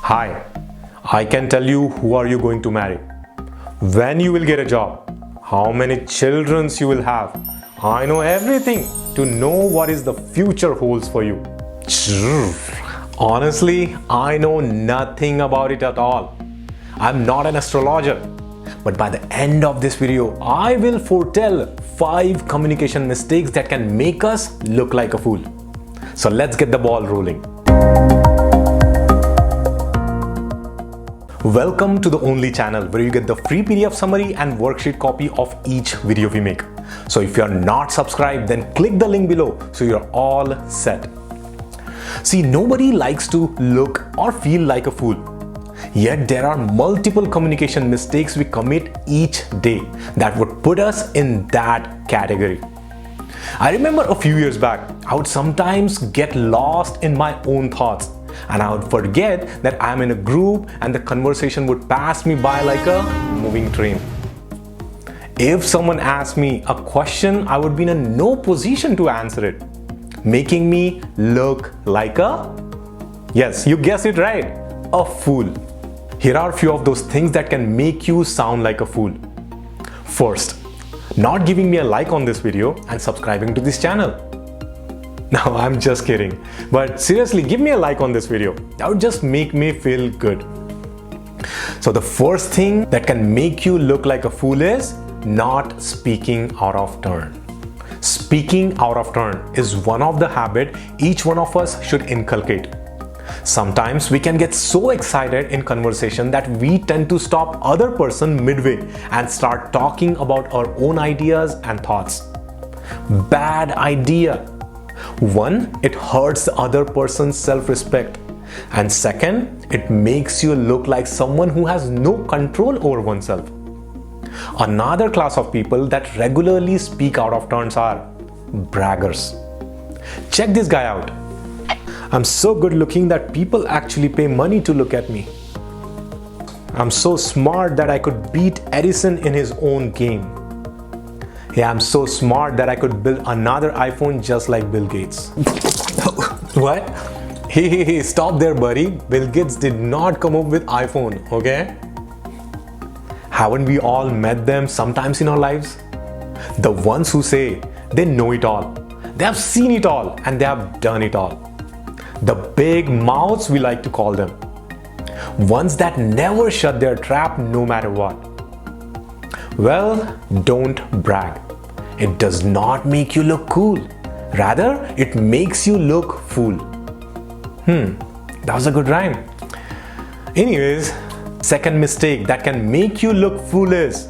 Hi, I can tell you who are you going to marry, when you will get a job, how many children you will have. I know everything to know what is the future holds for you. Honestly, I know nothing about it at all. I'm not an astrologer. But by the end of this video, I will foretell 5 communication mistakes that can make us look like a fool. So let's get the ball rolling. Welcome to the only channel where you get the free PDF summary and worksheet copy of each video we make. So if you're not subscribed, then click the link below so you're all set. See, nobody likes to look or feel like a fool. Yet there are multiple communication mistakes we commit each day that would put us in that category. I remember a few years back, I would sometimes get lost in my own thoughts. And I would forget that I'm in a group and the conversation would pass me by like a moving train. If someone asked me a question, I would be in no position to answer it, making me look like yes, you guessed it right, a fool. Here are a few of those things that can make you sound like a fool. First, not giving me a like on this video and subscribing to this channel. No, I'm just kidding. But seriously, give me a like on this video. That would just make me feel good. So the first thing that can make you look like a fool is not speaking out of turn. Speaking out of turn is one of the habits each one of us should inculcate. Sometimes we can get so excited in conversation that we tend to stop other person midway and start talking about our own ideas and thoughts. Bad idea. One, it hurts the other person's self-respect. And second, it makes you look like someone who has no control over oneself. Another class of people that regularly speak out of turns are braggers. Check this guy out. I'm so good looking that people actually pay money to look at me. I'm so smart that I could beat Edison in his own game. Yeah, I'm so smart that I could build another iPhone just like Bill Gates. What? Hey, stop there, buddy. Bill Gates did not come up with iPhone, okay? Haven't we all met them sometimes in our lives? The ones who say they know it all, they have seen it all, and they have done it all. The big mouths, we like to call them. Ones that never shut their trap no matter what. Well, don't brag. It does not make you look cool. Rather, it makes you look fool. That was a good rhyme. Anyways, second mistake that can make you look fool is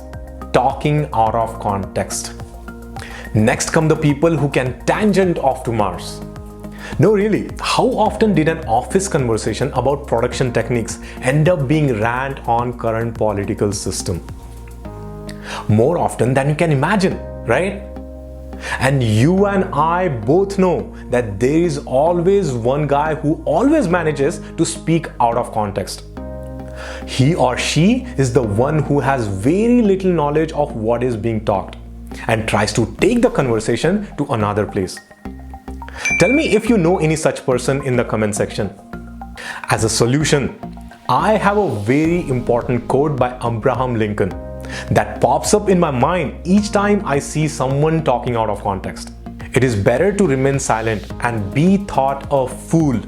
talking out of context. Next come the people who can tangent off to Mars. No, really, how often did an office conversation about production techniques end up being rant on current political system? More often than you can imagine, right? And you and I both know that there is always one guy who always manages to speak out of context. He or she is the one who has very little knowledge of what is being talked and tries to take the conversation to another place. Tell me if you know any such person in the comment section. As a solution, I have a very important quote by Abraham Lincoln that pops up in my mind each time I see someone talking out of context. It is better to remain silent and be thought a fool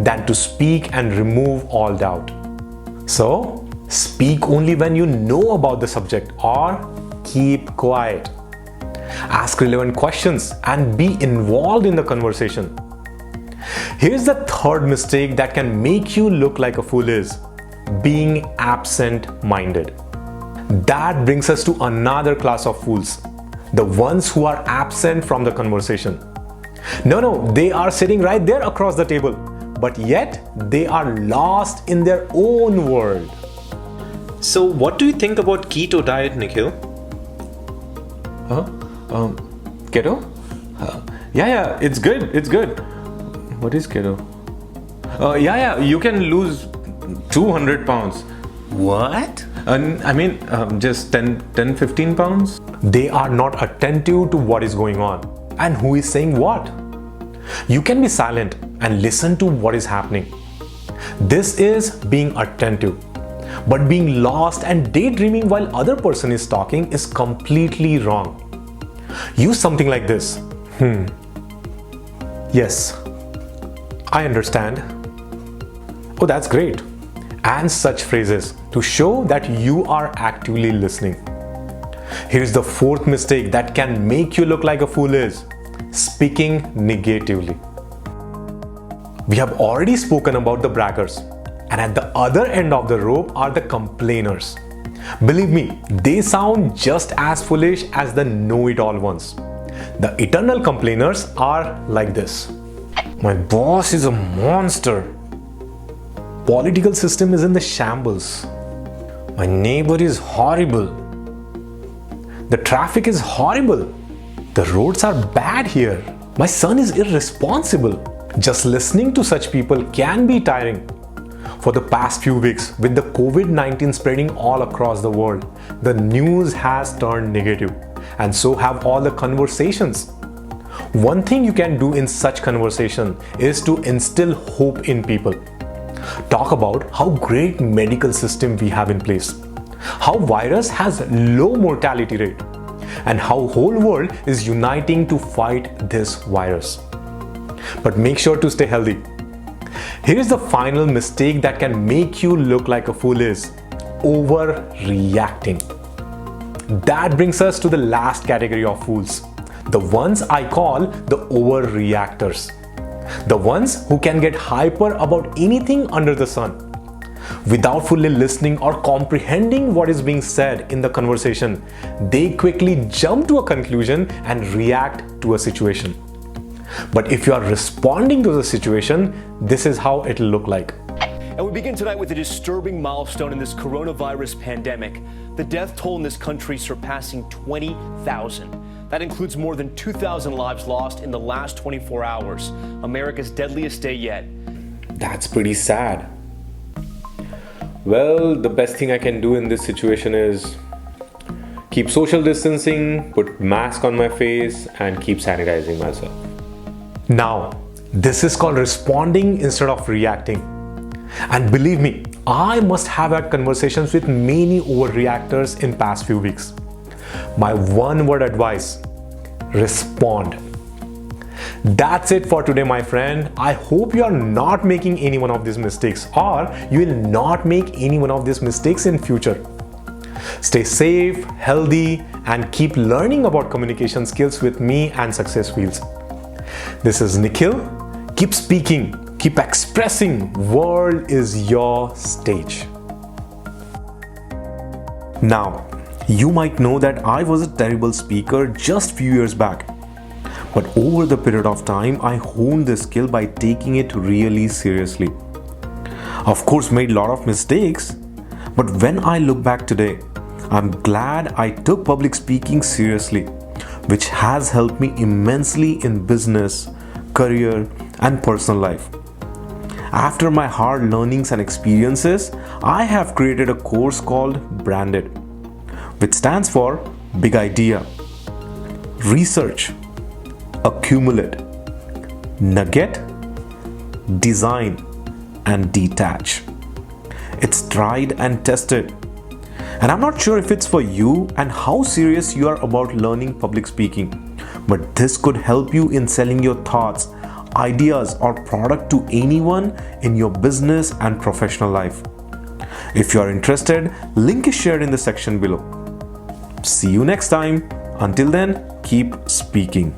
than to speak and remove all doubt. So, speak only when you know about the subject or keep quiet. Ask relevant questions and be involved in the conversation. Here's the third mistake that can make you look like a fool is being absent-minded. That brings us to another class of fools, the ones who are absent from the conversation. No, they are sitting right there across the table, but yet they are lost in their own world. So what do you think about keto diet, Nikhil? Keto? Yeah, it's good. What is keto? You can lose 200 pounds. What? Just 10-15 pounds. They are not attentive to what is going on and who is saying what. You can be silent and listen to what is happening. This is being attentive. But being lost and daydreaming while other person is talking is completely wrong. Use something like this. Yes, I understand. Oh, that's great. And such phrases to show that you are actively listening. Here's the fourth mistake that can make you look like a fool is speaking negatively. We have already spoken about the braggers, and at the other end of the rope are the complainers. Believe me, they sound just as foolish as the know-it-all ones. The eternal complainers are like this. My boss is a monster. Political system is in the shambles. My neighbor is horrible. The traffic is horrible. The roads are bad here. My son is irresponsible. Just listening to such people can be tiring. For the past few weeks, with the COVID-19 spreading all across the world, the news has turned negative, and so have all the conversations. One thing you can do in such conversation is to instill hope in people. Talk about how great medical system we have in place, how virus has low mortality rate, and how whole world is uniting to fight this virus. But make sure to stay healthy. Here is the final mistake that can make you look like a fool is overreacting. That brings us to the last category of fools, the ones I call the overreactors. The ones who can get hyper about anything under the sun. Without fully listening or comprehending what is being said in the conversation, they quickly jump to a conclusion and react to a situation. But if you are responding to the situation, this is how it'll look like. And we begin tonight with a disturbing milestone in this coronavirus pandemic. The death toll in this country surpassing 20,000. That includes more than 2,000 lives lost in the last 24 hours. America's deadliest day yet. That's pretty sad. Well, the best thing I can do in this situation is keep social distancing, put mask on my face, and keep sanitizing myself. Now, this is called responding instead of reacting. And believe me, I must have had conversations with many overreactors in past few weeks. My one word advice, respond. That's it for today, my friend. I hope you are not making any one of these mistakes, or you will not make any one of these mistakes in future. Stay safe, healthy, and keep learning about communication skills with me and Success Wheels. This is Nikhil. Keep speaking, keep expressing. World is your stage. Now, you might know that I was a terrible speaker just few years back. But over the period of time, I honed this skill by taking it really seriously. Of course, made a lot of mistakes, but when I look back today, I'm glad I took public speaking seriously, which has helped me immensely in business, career, and personal life. After my hard learnings and experiences, I have created a course called Branded, which stands for Big Idea, Research, Accumulate, Nugget, Design, and Detach. It's tried and tested. And I'm not sure if it's for you and how serious you are about learning public speaking, but this could help you in selling your thoughts, ideas, or product to anyone in your business and professional life. If you are interested, link is shared in the section below. See you next time. Until then, keep speaking.